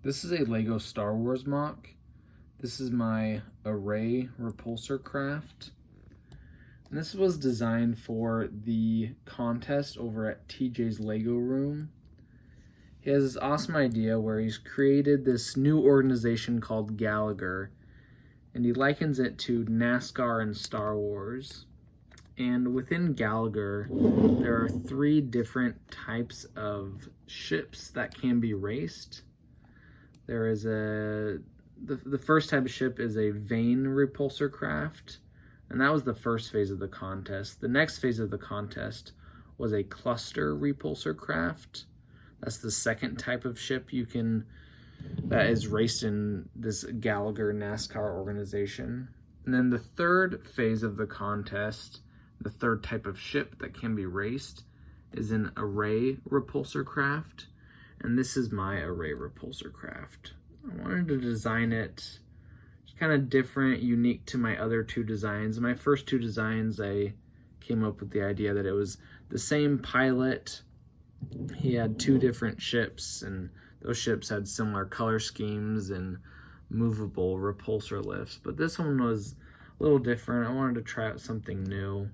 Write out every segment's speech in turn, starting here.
This is a Lego Star Wars MOC. This is my array Repulsorcraft. And this was designed for the contest over at TJ's Lego Room. He has this awesome idea where he's created this new organization called Gallagher, and he likens it to Nascar and Star Wars. And within Gallagher, there are 3 different types of ships that can be raced. There is the first type of ship is a vane Repulsorcraft, and that was the first phase of the contest. The next phase of the contest was a cluster Repulsorcraft. That's the second type of ship that is raced in this Gallagher NASCAR organization. And then the third phase of the contest, the third type of ship that can be raced, is an array Repulsorcraft. And this is my array Repulsorcraft. I wanted to design it kind of different, unique to my other 2 designs. My first 2 designs, I came up with the idea that it was the same pilot. He had 2 different ships, and those ships had similar color schemes and movable repulsor lifts. But this one was a little different. I wanted to try out something new.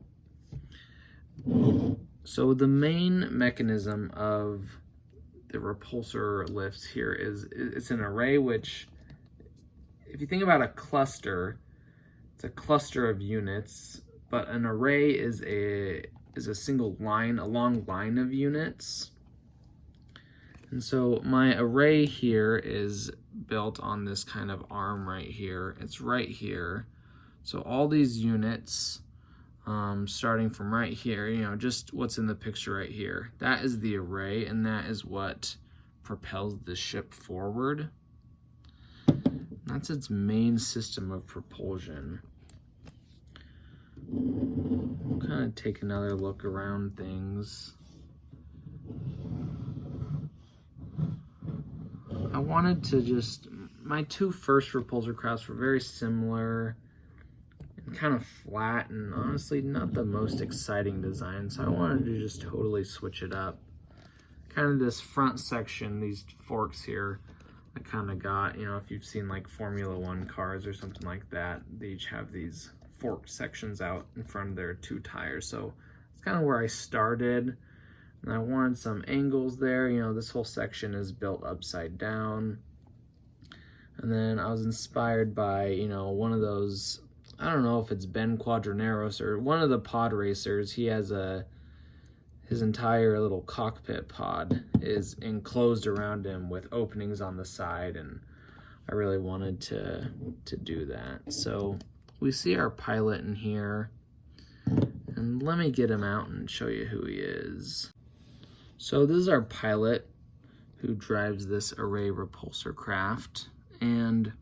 So the main mechanism of the repulsor lifts here is it's an array, which, if you think about a cluster, it's a cluster of units, but an array is a single line, a long line of units. And so my array here is built on this kind of arm right here. It's right here. So all these units, starting from right here, just what's in the picture right here, that is the array, and that is what propels the ship forward. That's its main system of propulsion. We'll kind of take another look around things. I wanted to my 2 first Repulsorcrafts were very similar and kind of flat, and honestly not the most exciting design, so I wanted to just totally switch it up. Kind of this front section, these forks here, I kind of got, if you've seen like Formula 1 cars or something like that, they each have these forked sections out in front of their 2 tires. So it's kind of where I started, and I wanted some angles there. This whole section is built upside down. And then I was inspired by, one of those, I don't know if it's Ben Quadraneros or one of the pod racers. He has his entire little cockpit pod is enclosed around him with openings on the side, and I really wanted to do that. So we see our pilot in here, and let me get him out and show you who he is. So this is our pilot who drives this array Repulsorcraft, and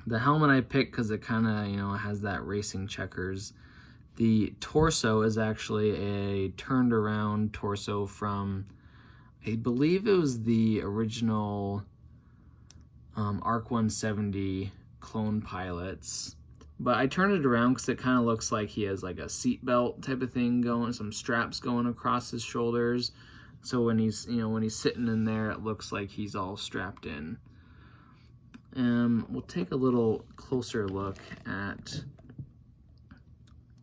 the helmet I picked because it kind of, has that racing checkers. The torso is actually a turned around torso from, I believe it was the original ARC 170 clone pilots. But I turned it around because it kind of looks like he has like a seatbelt type of thing going, some straps going across his shoulders. So when he's sitting in there, it looks like he's all strapped in. We'll take a little closer look at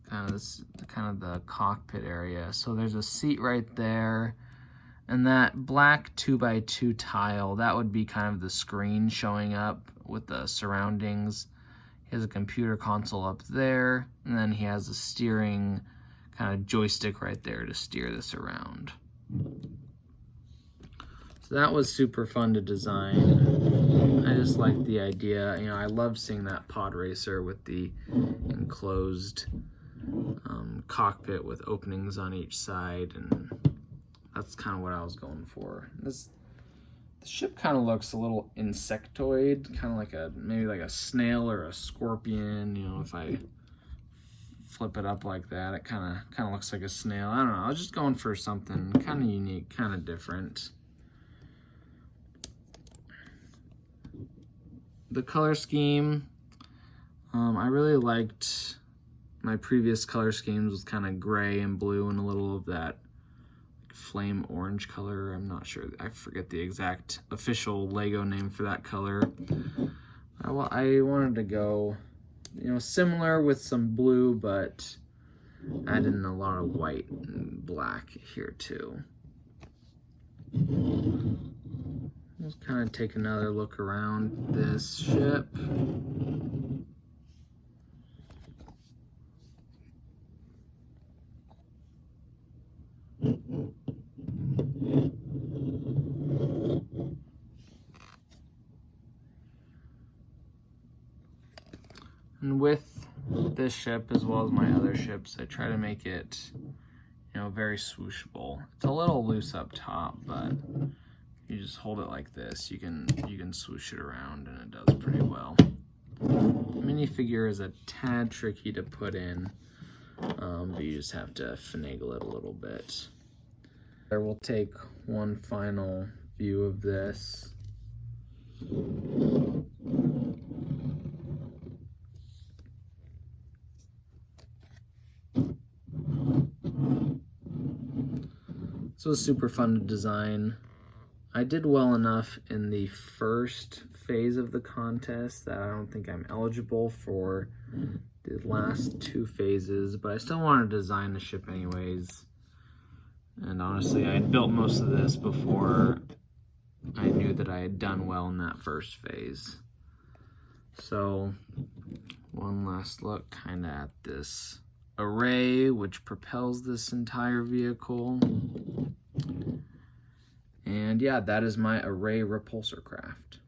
kind of the cockpit area. So there's a seat right there, and that black 2x2 tile, that would be kind of the screen showing up with the surroundings. He has a computer console up there, and then he has a steering kind of joystick right there to steer this around. So that was super fun to design. I just like the idea. I love seeing that pod racer with the enclosed cockpit with openings on each side, and that's kind of what I was going for. The ship kind of looks a little insectoid, kind of like maybe like a snail or a scorpion. If I flip it up like that, it kind of looks like a snail. I don't know. I was just going for something kind of unique, kind of different. The color scheme, I really liked my previous color schemes with kind of gray and blue and a little of that flame orange color. I'm not sure, I forget the exact official Lego name for that color. I wanted to go, you know, similar with some blue, but add in a lot of white and black here too. Let's kind of take another look around this ship. And with this ship, as well as my other ships, I try to make it, you know, very swooshable. It's a little loose up top, but you just hold it like this. You can swoosh it around, and it does pretty well. The minifigure is a tad tricky to put in, but you just have to finagle it a little bit. There, we'll take one final view of this. So it was super fun to design. I did well enough in the first phase of the contest that I don't think I'm eligible for the last two phases, but I still want to design the ship anyways. And honestly, I had built most of this before I knew that I had done well in that first phase. So one last look kind of at this array which propels this entire vehicle. And yeah, that is my array Repulsorcraft.